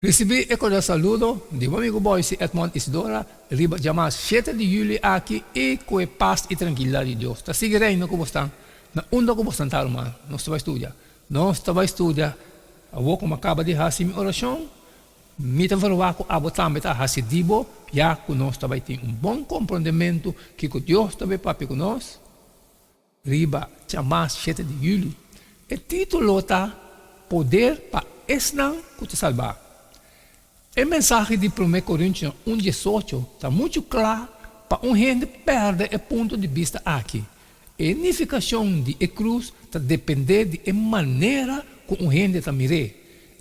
Recebi e cordial saludo de meu amigo Boyce Edmond Isidora, riba llamado 7 de julho aqui e com a paz e tranquilidade de Deus. Tá seguindo como estão? Na onda como estão, tá, irmão? Nós vai estudar. Nós vai estudar. A vou como acaba de fazer minha oração. Mita verwaco abo também tá hasidibo, já que nós vai ter bom compreendimento que Deus também papi com nós. Riba llamado 7 de julho. O título tá Poder para ensinar que te salvar. O mensagem de 1 Coríntios 1:18 está muito claro para gente perder o ponto de vista aqui. A unificação de cruz está depender da maneira como gente está mirando.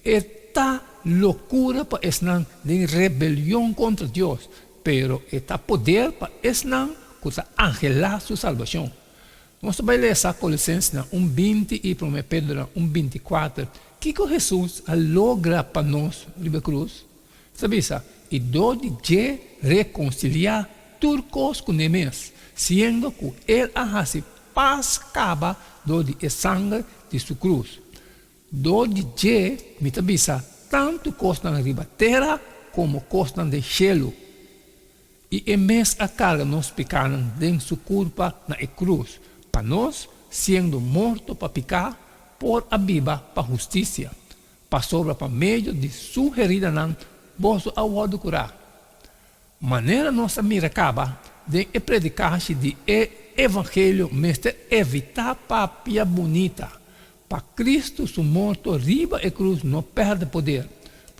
Está loucura para ensinar de rebelião contra Deus, pero está poder para ensinar que está angelar sua salvação. Nós vamos ler essa Colossenses 1:20 e 1 Pedro 1:24. Que Jesus logra para nós, na cruz? Sabe isso? E de reconciliar turcos com eles, sendo que ele hace paz caba de sangue de sua cruz. De me tabisa tanto costa na riba terra como costa de cielo. E emes a carga nos picaram de sua culpa na cruz, para nós sendo morto para picar por a viva para justiça, para sobra para meio de sua herida não bolso ao do curar. Maneira nossa mira acaba de predicar de evangelho, mas evitar papia bonita. Para Cristo, su morto, riba e cruz não perde poder.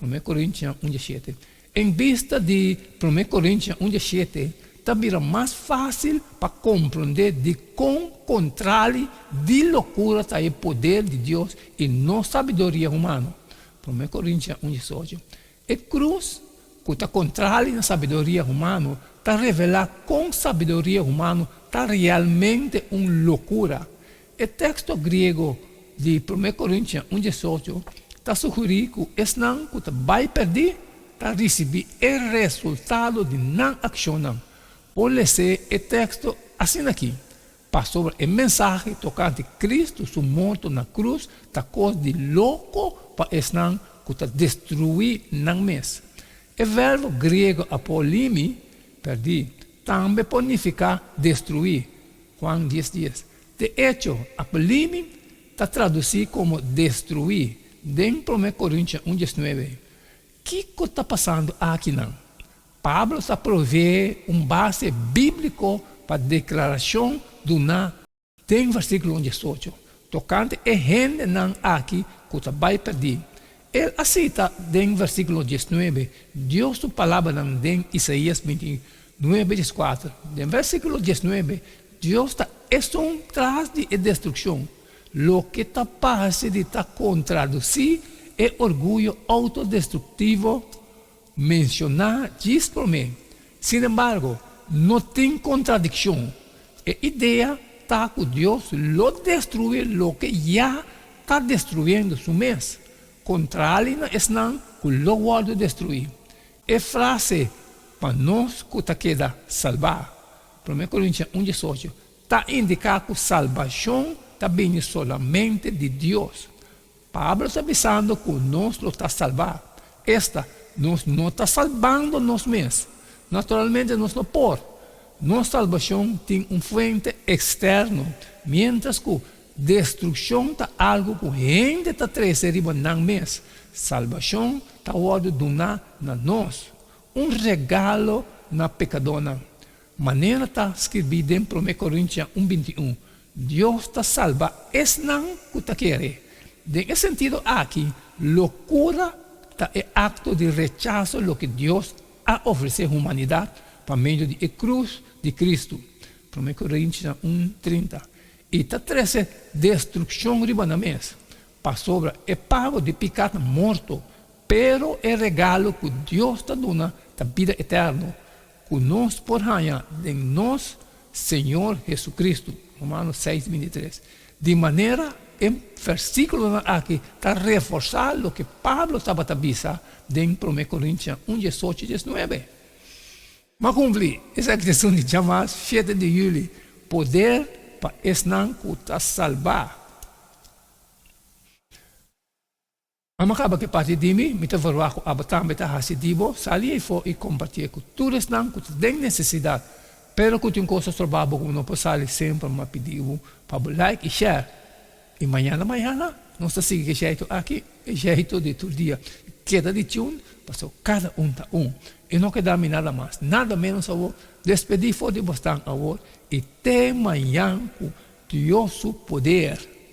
1 Coríntios 1:7. Em vista de 1 Coríntios 1:7, também é mais fácil para compreender de com contrário de loucura está o poder de Deus e não sabedoria humana. 1 Coríntios 1:18. A cruz, que está contrário à sabedoria humana, está revelada com sabedoria humana, está realmente uma loucura. O texto grego de 1 Coríntios 1:18 está sugerindo que esse não que vai perder, está receber o resultado de não ação. Por ler o texto assim aqui, para sobre a mensagem tocante Cristo, seu morto na cruz, está coisa de louco para esse não que está destruir não mês. O verbo grego apolimi, perdi, também pode significar destruir. Juan 10:10. De hecho, apolimi está traduzido como destruir. Dentro de 1 Coríntios 1:19. O que está passando aqui não? Pablo está provê base bíblico para a declaração do não. Tem versículo 18. Tocante a gente não aqui que vai perder. Ele aceita em versículo 19, Deus sua palavra em Isaías 29:4. No versículo 19, Deus está traz de destruição. Lo que está passando de estar contraduzir é orgulho autodestrutivo mencionar diz por mim. Sin embargo, não tem contradição. A ideia está que Deus lo destrui lo que já está destruindo su mês. Contrário é não que lo guarda destruir. É frase para nós que está queda salvar. 1 Coríntios 1:18 está indicando que salvação está vindo solamente de Deus. Pablo está avisando que nós lo está salvar. Esta nós não está salvando nós mesmos. Naturalmente nós não por. Nossa salvação tem fonte externo, mientras que destruição está algo que a gente está trazendo não mês. Salvação está ordem donar na nós. Regalo na pecadona. Maneira está escrito em 1 Coríntios 1:21. Deus está salva esse não que está querendo. Nesse sentido aqui, loucura é acto de rechazo lo que Deus ha oferecido à humanidade por meio da cruz de Cristo. 1 Coríntios 1:30. E está trazendo destruição ribanamês. Para sobre é pago de pecado morto, pero é regalo que Deus está dando da vida eterna, que nós por ganhar de nós, Senhor Jesus Cristo. Romanos 6:23. De maneira em versículo aqui está reforçando o que Pablo estava avisando em 1 Coríntios 1:18-19. Mas cumprir essa questão de chamar 7 de julho, poder para ensinar que está salvar. Ang makaba que parte de mim, me verwa ko abatang beta hasidibo, sali fo e compartilhar culturas não, que tem necessidade. Pero que tem coisas trabalho como não sali sempre uma pedido para like e share. E manhã, nós seguimos que jeito aqui, jeito de todo dia. Queda de tune, passou cada tá E não queda nada mais, nada menos a despedir for de bastante a e tem manhã com Deus poder.